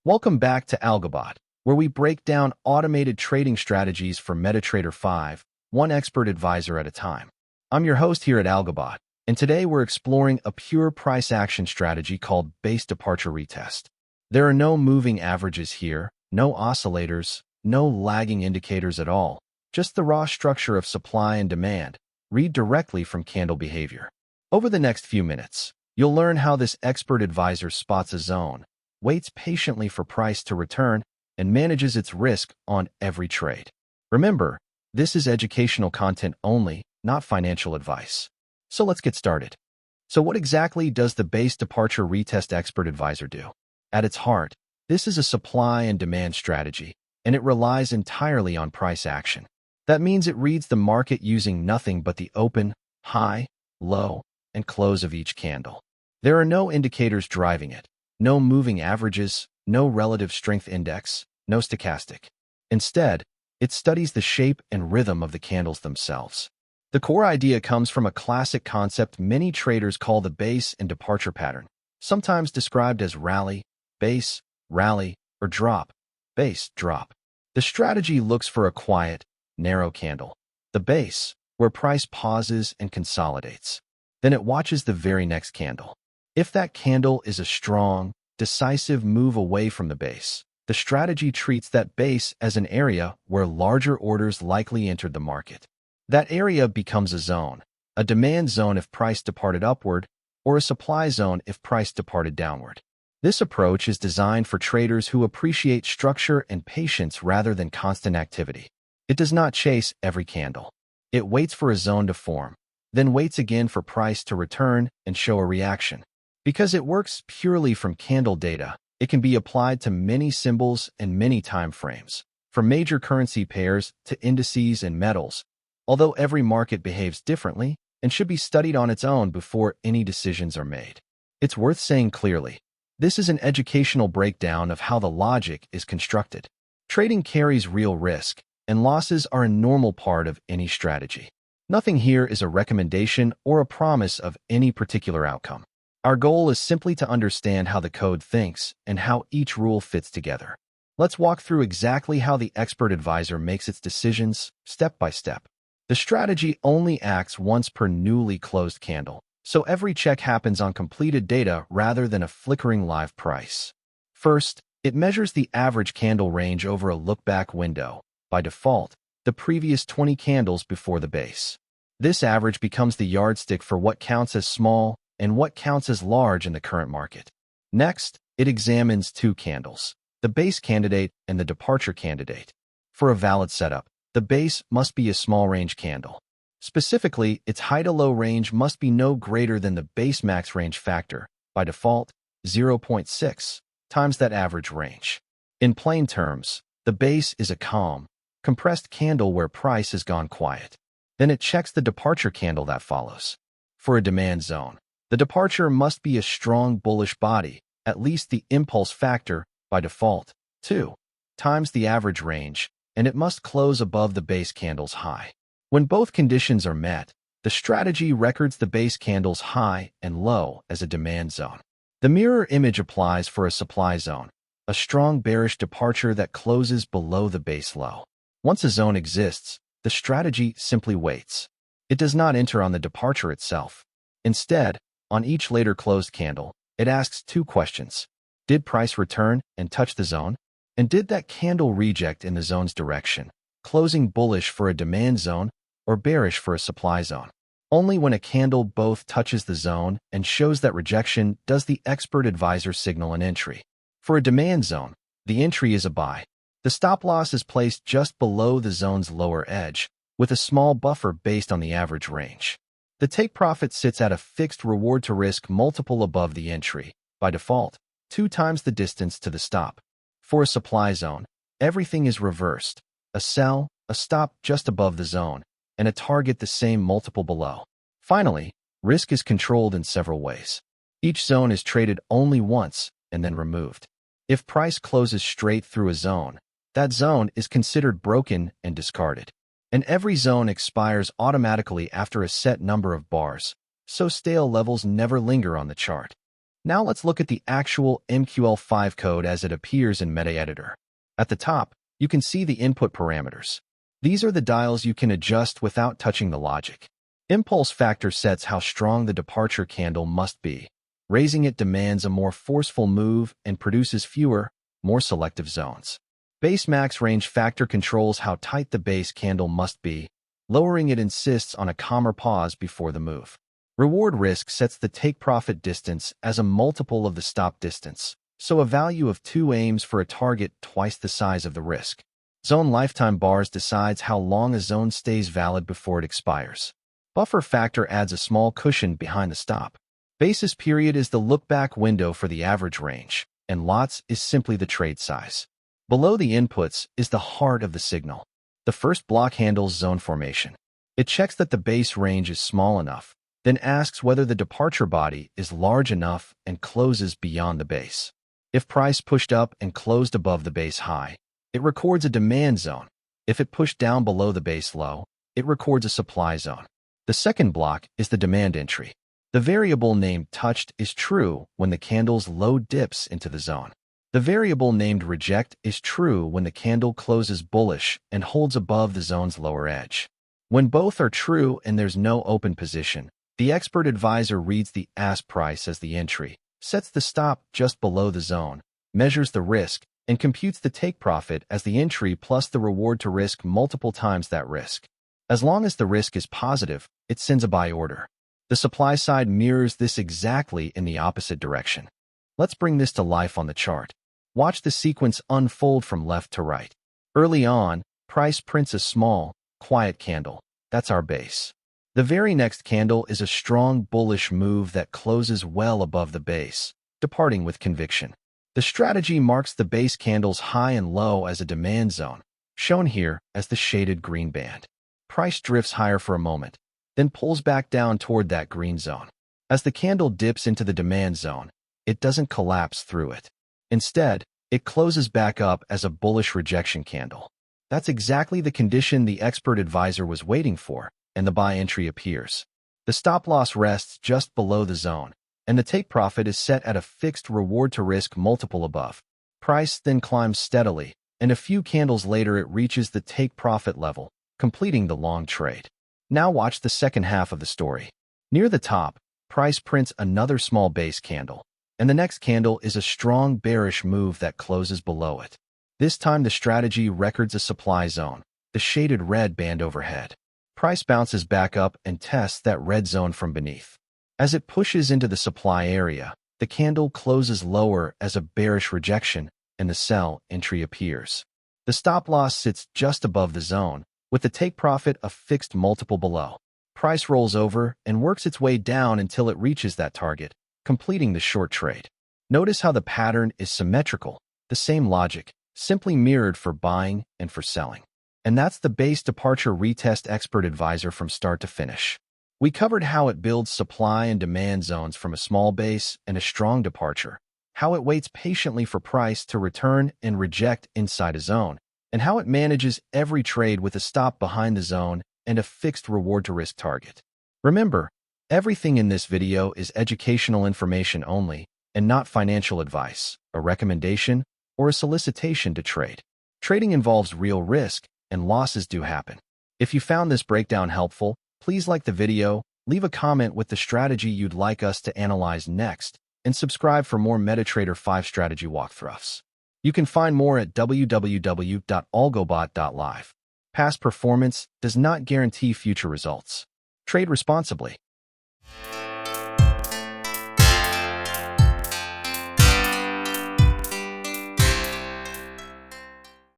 Welcome back to Algobot, where we break down automated trading strategies for MetaTrader 5, one expert advisor at a time. I'm your host here at Algobot, and today we're exploring a pure price action strategy called Base Departure Retest. There are no moving averages here, no oscillators, no lagging indicators at all, just the raw structure of supply and demand, read directly from candle behavior. Over the next few minutes, you'll learn how this expert advisor spots a zone, waits patiently for price to return, and manages its risk on every trade. Remember, this is educational content only, not financial advice. So let's get started. So what exactly does the Base Departure Retest Expert Advisor do? At its heart, this is a supply and demand strategy, and it relies entirely on price action. That means it reads the market using nothing but the open, high, low, and close of each candle. There are no indicators driving it. No moving averages, no relative strength index, no stochastic. Instead, it studies the shape and rhythm of the candles themselves. The core idea comes from a classic concept many traders call the base and departure pattern, sometimes described as rally, base, rally, or drop, base, drop. The strategy looks for a quiet, narrow candle, the base, where price pauses and consolidates. Then it watches the very next candle. If that candle is a strong, decisive move away from the base, the strategy treats that base as an area where larger orders likely entered the market. That area becomes a zone, a demand zone if price departed upward, or a supply zone if price departed downward. This approach is designed for traders who appreciate structure and patience rather than constant activity. It does not chase every candle. It waits for a zone to form, then waits again for price to return and show a reaction. Because it works purely from candle data, it can be applied to many symbols and many time frames, from major currency pairs to indices and metals, although every market behaves differently and should be studied on its own before any decisions are made. It's worth saying clearly, this is an educational breakdown of how the logic is constructed. Trading carries real risk, and losses are a normal part of any strategy. Nothing here is a recommendation or a promise of any particular outcome. Our goal is simply to understand how the code thinks and how each rule fits together. Let's walk through exactly how the expert advisor makes its decisions, step by step. The strategy only acts once per newly closed candle, so every check happens on completed data rather than a flickering live price. First, it measures the average candle range over a look-back window, by default, the previous 20 candles before the base. This average becomes the yardstick for what counts as small and what counts as large in the current market. Next, it examines two candles, the base candidate and the departure candidate. For a valid setup, the base must be a small range candle. Specifically, its high to low range must be no greater than the BaseMaxRangeFactor, by default, 0.6, times that average range. In plain terms, the base is a calm, compressed candle where price has gone quiet. Then it checks the departure candle that follows. For a demand zone, the departure must be a strong bullish body, at least the ImpulseFactor, by default, 2, times the average range, and it must close above the base candle's high. When both conditions are met, the strategy records the base candle's high and low as a demand zone. The mirror image applies for a supply zone, a strong bearish departure that closes below the base low. Once a zone exists, the strategy simply waits. It does not enter on the departure itself. Instead, on each later closed candle, it asks two questions. Did price return and touch the zone? And did that candle reject in the zone's direction, closing bullish for a demand zone or bearish for a supply zone? Only when a candle both touches the zone and shows that rejection does the expert advisor signal an entry. For a demand zone, the entry is a buy. The stop loss is placed just below the zone's lower edge, with a small buffer based on the average range. The take profit sits at a fixed reward to risk multiple above the entry, by default, 2 times the distance to the stop. For a supply zone, everything is reversed, a sell, a stop just above the zone, and a target the same multiple below. Finally, risk is controlled in several ways. Each zone is traded only once and then removed. If price closes straight through a zone, that zone is considered broken and discarded. And every zone expires automatically after a set number of bars, so stale levels never linger on the chart. Now let's look at the actual MQL5 code as it appears in MetaEditor. At the top, you can see the input parameters. These are the dials you can adjust without touching the logic. ImpulseFactor sets how strong the departure candle must be. Raising it demands a more forceful move and produces fewer, more selective zones. BaseMaxRangeFactor controls how tight the base candle must be. Lowering it insists on a calmer pause before the move. RewardRisk sets the take-profit distance as a multiple of the stop distance, so a value of 2 aims for a target twice the size of the risk. Zone lifetime bars decides how long a zone stays valid before it expires. Buffer factor adds a small cushion behind the stop. Basis period is the look-back window for the average range, and lots is simply the trade size. Below the inputs is the heart of the signal. The first block handles zone formation. It checks that the base range is small enough, then asks whether the departure body is large enough and closes beyond the base. If price pushed up and closed above the base high, it records a demand zone. If it pushed down below the base low, it records a supply zone. The second block is the demand entry. The variable named touched is true when the candle's low dips into the zone. The variable named reject is true when the candle closes bullish and holds above the zone's lower edge. When both are true and there's no open position, the expert advisor reads the ask price as the entry, sets the stop just below the zone, measures the risk, and computes the take profit as the entry plus the reward to risk multiple times that risk. As long as the risk is positive, it sends a buy order. The supply side mirrors this exactly in the opposite direction. Let's bring this to life on the chart. Watch the sequence unfold from left to right. Early on, price prints a small, quiet candle. That's our base. The very next candle is a strong bullish move that closes well above the base, departing with conviction. The strategy marks the base candle's high and low as a demand zone, shown here as the shaded green band. Price drifts higher for a moment, then pulls back down toward that green zone. As the candle dips into the demand zone, it doesn't collapse through it. Instead, it closes back up as a bullish rejection candle. That's exactly the condition the expert advisor was waiting for, and the buy entry appears. The stop loss rests just below the zone, and the take profit is set at a fixed reward to risk multiple above. Price then climbs steadily, and a few candles later it reaches the take profit level, completing the long trade. Now watch the second half of the story. Near the top, price prints another small base candle, and the next candle is a strong bearish move that closes below it. This time the strategy records a supply zone, the shaded red band overhead. Price bounces back up and tests that red zone from beneath. As it pushes into the supply area, the candle closes lower as a bearish rejection, and the sell entry appears. The stop loss sits just above the zone, with the take profit a fixed multiple below. Price rolls over and works its way down until it reaches that target, completing the short trade. Notice how the pattern is symmetrical, the same logic, simply mirrored for buying and for selling. And that's the Base Departure Retest Expert Advisor from start to finish. We covered how it builds supply and demand zones from a small base and a strong departure, how it waits patiently for price to return and reject inside a zone, and how it manages every trade with a stop behind the zone and a fixed reward to risk target. Remember, everything in this video is educational information only and not financial advice, a recommendation, or a solicitation to trade. Trading involves real risk, and losses do happen. If you found this breakdown helpful, please like the video, leave a comment with the strategy you'd like us to analyze next, and subscribe for more MetaTrader 5 strategy walkthroughs. You can find more at www.algobot.live. Past performance does not guarantee future results. Trade responsibly.